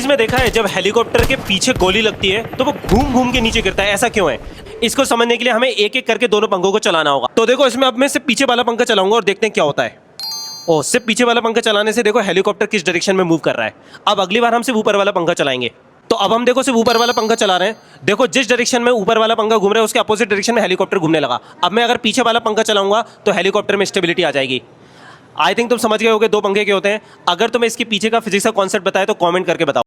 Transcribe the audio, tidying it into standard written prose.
इसमें देखा है जब हेलीकॉप्टर के पीछे गोली लगती है तो वो घूम घूम के नीचे गिरता है, ऐसा क्यों है? इसको समझने के लिए हमें एक एक करके दोनों पंखों को चलाना होगा। तो देखो इसमें अब मैं सिर्फ पीछे वाला पंखा चलाऊंगा और देखते हैं क्या होता है। ओ, सिर्फ पीछे वाला पंखा चलाने से देखो हेलीकॉप्टर किस डायरेक्शन में मूव कर रहा है। अब अगली बार हम सिर्फ ऊपर वाला पंखा चलाएंगे। तो अब हम देखो सिर्फ ऊपर वाला पंखा चला रहे हैं। देखो जिस डायरेक्शन में ऊपर वाला पंखा घूम रहा है उसके अपोजिट डायरेक्शन में हेलीकॉप्टर घूमने लगा। अब मैं अगर पीछे वाला पंखा चलाऊंगा तो हेलीकॉप्टर में स्टेबिलिटी आ जाएगी। आई थिंक तुम समझ गए होगे दो पंखे के होते हैं। अगर तुम्हें इसके पीछे का फिजिक्स का कॉन्सेप्ट बताए तो कमेंट करके बताओ।